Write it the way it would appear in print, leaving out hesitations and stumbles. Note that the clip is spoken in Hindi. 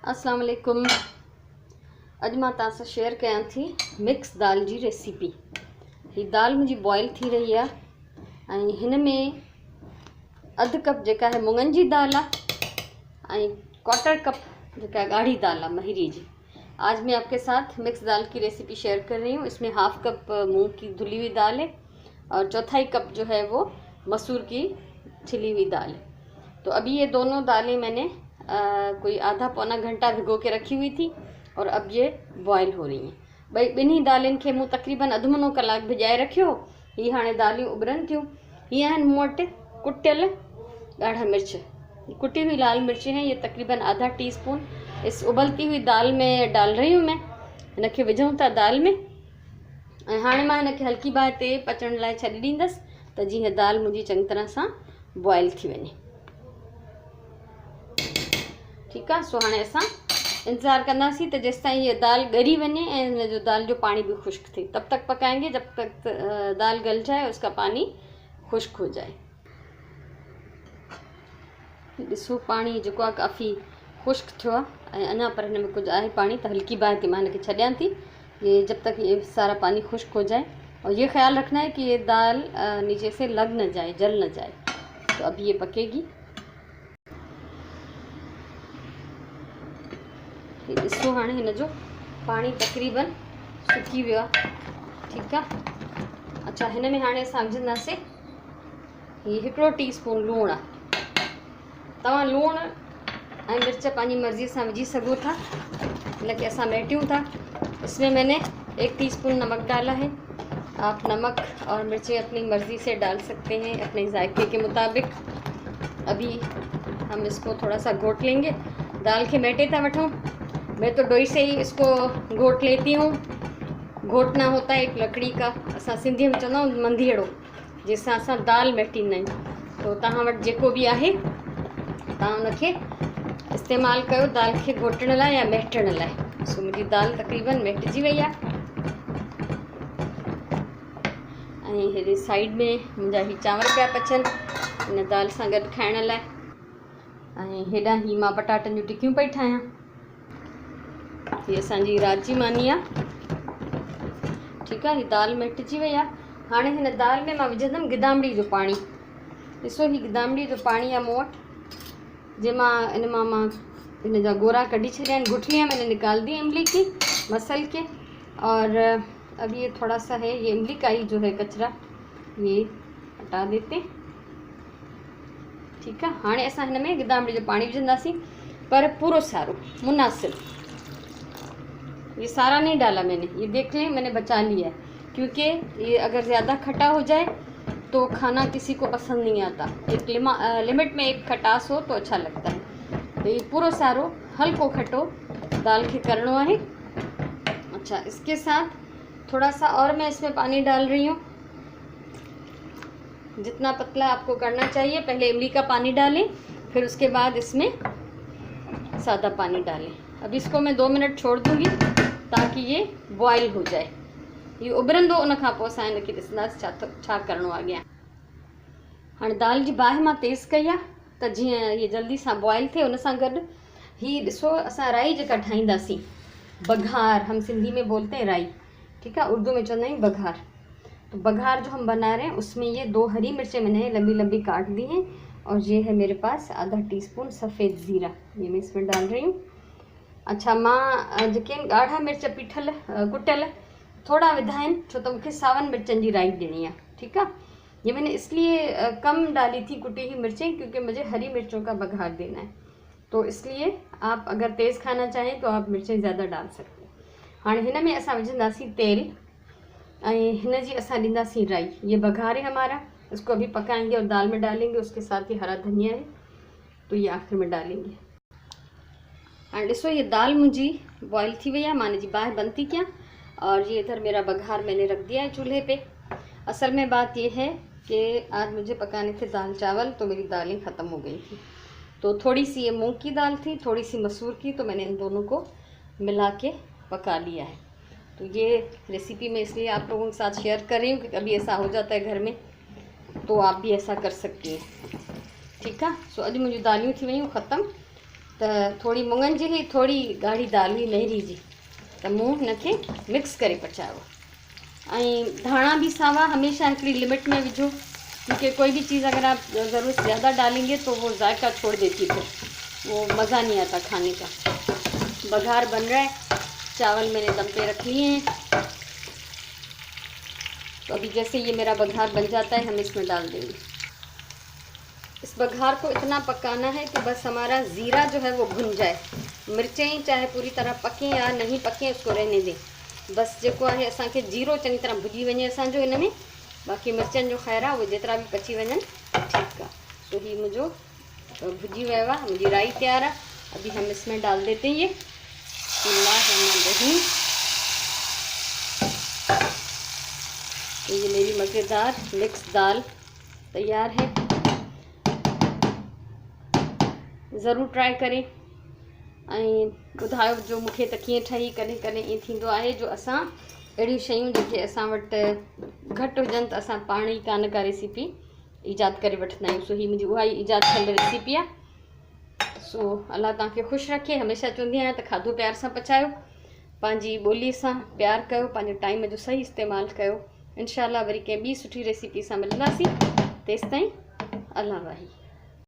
अस्सलाम वालेकुम। अॼु मां तव्हां सां शेयर कयां थी मिक्स दाल जी रेसिपी। ही दाल मुंहिंजी बॉयल थी रही आहे ऐं हिन में अधु कप जेका है मुङनि जी दाल आहे ऐं क्वार्टर कप जेका ॻाढ़ी दाल आहे महीरी जी। आज मैं आपके साथ मिक्स दाल की रेसिपी शेयर कर रही हूँ। इसमें हाफ कप मूंग की धुली हुई दाल है और चौथाई कप जो है वो मसूर की छिली हुई दाल है। तो अभी ये दोनों दालें मैंने कोई आधा पौना घंटा भिगो के रखी हुई थी और अब ये बॉयल हो रही हैं। भाई ॿिन्ही दालनि खे मूं तक़रीबन अधु मुनो कलाक भिजाए रखियो। ही हाणे दालियूं उबरनि थियूं। ये आहिनि मूं वटि कुटियल ॻाढ़ा मिर्च, कुटी हुई लाल मिर्च हैं, ये तक़रीबन आधा टीस्पून इस उबलती हुई दाल में डाल रही हूँ मैं। इनखे विझूं था दाल में ऐं हाणे मां हिनखे हल्की बाहि ते पचण लाइ छॾे ॾींदसि त जीअं दाल मुंहिंजी चङी तरह सां बॉयल थी वञे। ठीक है। सो हाणे असां इंतज़ार कंदासीं त जेसि ताईं ये दाल ॻरी वञे ऐं हिन जो दाल जो पानी भी खुश्क थे, तब तक पकाएंगे जब तक दाल गल जाए, उसका पानी खुश्क हो जाए। ॾिसो पानी जेको आहे काफ़ी खुश्क थियो आहे ऐं अञा पर हिन में कुछ आहे पानी, तो हल्की बाहि ते मां हिनखे छॾियां थी ये जब तक ये सारा पानी खुश्क हो जाए। और ये ख्याल रखना है कि ये दाल नीचे से लग न जाए, जल न जाए। तो अभी ये पकेगी। ॾिसो हाणे हिन जो पानी तक़रीबन सुकी वियो आहे। ठीकु आहे। अच्छा, हिन में हाणे असां विझंदासीं हीअ 1 टीस्पून लूणु आहे। तव्हां लूणु ऐं मिर्च पंहिंजी मर्ज़ी सां विझी सघो था, हिनखे असां मेटियूं था। इसमें मैंने 1 टीस्पून नमक डाला है। आप नमक और मिर्चें अपनी मर्ज़ी से डाल सकते हैं, अपने जायके के मुताबिक। अभी हम इसको थोड़ा सा घोट लेंगे। दाल के मेटे था वठूं, मैं तो डोई से ही इसको घोट लेती हूँ। घोटना होता है एक लकड़ी का, असां सिंधी में चवंदा आहियूं मंधीड़ो, जंहिंसां असां दाल मेटींदा आहियूं। तो तव्हां वटि जेको बि आहे तव्हां उनखे इस्तेमालु कयो दाल खे घोटण लाइ या मेटण लाइ। सो मुंहिंजी दाल तक़रीबन मेटिजी वई आहे ऐं हेॾे साइड में मुंहिंजा ही चांवर पिया पचनि हिन दाल सां गॾु खाइण लाइ। ऐं हेॾां ही मां पटाटनि जूं टिकियूं पई ठाहियां। ये असांजी रात जी मानी आहे। ठीकु आहे। ही दाल मेटिजी वई आहे। हाणे हिन दाल में मां विझंदमि गिदामिड़ी जो पाणी। ॾिसो ही गिदामिड़ी जो पाणी आहे मूं वटि, जंहिंमां मां हिन जा गोरा कढी छॾिया आहिनि। गुठलियाँ मैंने निकाल दी इमली की मसल के, और अब ये थोड़ा सा है ये इमली का ही जो है कचरा ये हटा देते। ठीक है। हाणे असां हिन में गिदामिड़ी जो पानी विझंदासीं, पर पूरो सारो मुनासिब। ये सारा नहीं डाला मैंने, ये देख लें मैंने बचा लिया है, क्योंकि ये अगर ज़्यादा खट्टा हो जाए तो खाना किसी को पसंद नहीं आता। एक लिमिट में एक खटास हो तो अच्छा लगता है। तो ये पूरो सारो हल्को खट्टो दाल के करणो है। अच्छा, इसके साथ थोड़ा सा और मैं इसमें पानी डाल रही हूँ। जितना पतला आपको करना चाहिए, पहले इमली का पानी डालें, फिर उसके बाद इसमें सादा पानी डालें। अब इसको मैं 2 मिनट छोड़ दूँगी ताकि ये बॉयल हो जाए। ये उबरंदो, उन खां पोइ असां हिनखे ॾिसंदासीं छा करिणो आहे अॻियां। हाणे दाल जी बाहि मां तेज़ कई आहे त जीअं ये जल्दी सां बॉयल थिए। उन सां गॾु ही ॾिसो असां राई जेका ठाहींदासीं, बघार, हम सिंधी में बोलते हैं राई। ठीकु आहे। उर्दू में चवंदा आहियूं बघार। तो बघार जो हम बना रहे हैं, उसमें ये 2 हरी मिर्चें मैंने लंबी लंबी काट दी हैं, और ये है मेरे पास आधा टीस्पून सफ़ेद ज़ीरा, ये मैं इसमें डाल रही हूँ। अच्छा, मां जेके ॻाढ़ा मिर्च पीठल कुटियल थोड़ा विधा आहिनि, छो त मूंखे सावन मिर्चनि जी राई ॾियणी आहे। ठीकु आहे। ये मैंने इसलिए कम डाली थी कुटी हुई मिर्चें, क्योंकि मुझे हरी मिर्चों का बघार देना है। तो इसलिए आप अगर तेज़ खाना चाहें तो आप मिर्चें ज़्यादा डाल सकते हैं। हाणे हिन में असां विझंदासीं तेल ऐं हिन जी असां ॾींदासीं राई। ये बघार है हमारा, इसको अभी पकाएंगे और दाल में डालेंगे। उसके साथ ही हरा धनिया है, तो ये आखिर में डालेंगे। हाणे ॾिसो ये दाल मुंहिंजी बॉयल थी वई आहे, मां हिनजी बाहि बंद थी कयां, और ये इधर मेरा बघार मैंने रख दिया है चूल्हे पे। असल में बात ये है कि आज मुझे पकाने थे दाल चावल, तो मेरी दालें ख़त्म हो गई थी। तो थोड़ी सी ये मूंग की दाल थी, थोड़ी सी मसूर की, तो मैंने इन दोनों को मिला के पका लिया है। तो ये रेसिपी मैं इसलिए आप लोगों के साथ शेयर कर रही हूँ कि कभी ऐसा हो जाता है घर में, तो आप भी ऐसा कर सकती हैं। ठीक है। सो अॼु मुंहिंजूं दालियूं थी वयूं ख़त्म। त थोड़ी मुङनि जी हुई, थोड़ी ॻाढ़ी दाल हुई लहरी जी, त मूं हिनखे मिक्स करे पचायो। ऐं धाणा भी सावा हमेशा हिकिड़ी लिमिट में विझो, क्योंकि कोई भी चीज़ अगर आप ज़रूरत से ज़्यादा डालेंगे तो वो जायका छोड़ देती है, वो मज़ा नहीं आता खाने का। बघार बन रहा है, चावल मैंने दम पे रख लिए हैं। तो अभी जैसे ये मेरा बघार बन जाता है हम इसमें डाल देंगे। इस बघार को इतना पकाना है कि बस हमारा ज़ीरा जो है वो भुन जाए। मिर्चें चाहे पूरी तरह पकें या नहीं पकें उसको रहने दें, बस जेको है असांखे जीरो चङी तरह भुजी वञे असांजो हिन में। बाक़ी मिर्चनि जो ख़ैर आहे उहे जेतिरा भी पची वञनि ठीकु आहे। तो ही मुंहिंजो भुजी वियो आहे, मुंहिंजी राई तैयार है। अभी हम इसमें डाल देते हैं ये बिस्मिल्लाहिर्रहमानिर्रहीम। तो ये मेरी मज़ेदार मिक्स दाल तैयार है, ज़रूर ट्राई करें ऐं ॿुधायो जो मूंखे त कीअं ठही। कॾहिं कॾहिं ईअं थींदो आहे जो असां अहिड़ियूं शयूं जेके असां वटि घटि हुजनि त असां पाण ई कान का रेसिपी ईजाद करे वठंदा आहियूं। सो ही मुंहिंजी उहा ई ईजाद थियल रेसिपी आहे। सो अल्लाह तव्हांखे ख़ुशि रखे। हमेशह चवंदी आहियां त खाधो प्यार सां पचायो, पंहिंजी ॿोलीअ सां प्यार कयो, पंहिंजे टाइम जो सही इस्तेमालु कयो। इंशाअल्लाह वरी कंहिं ॿी सुठी रेसिपी सां मिलंदासीं। तेसिताईं अल्लाह वाही।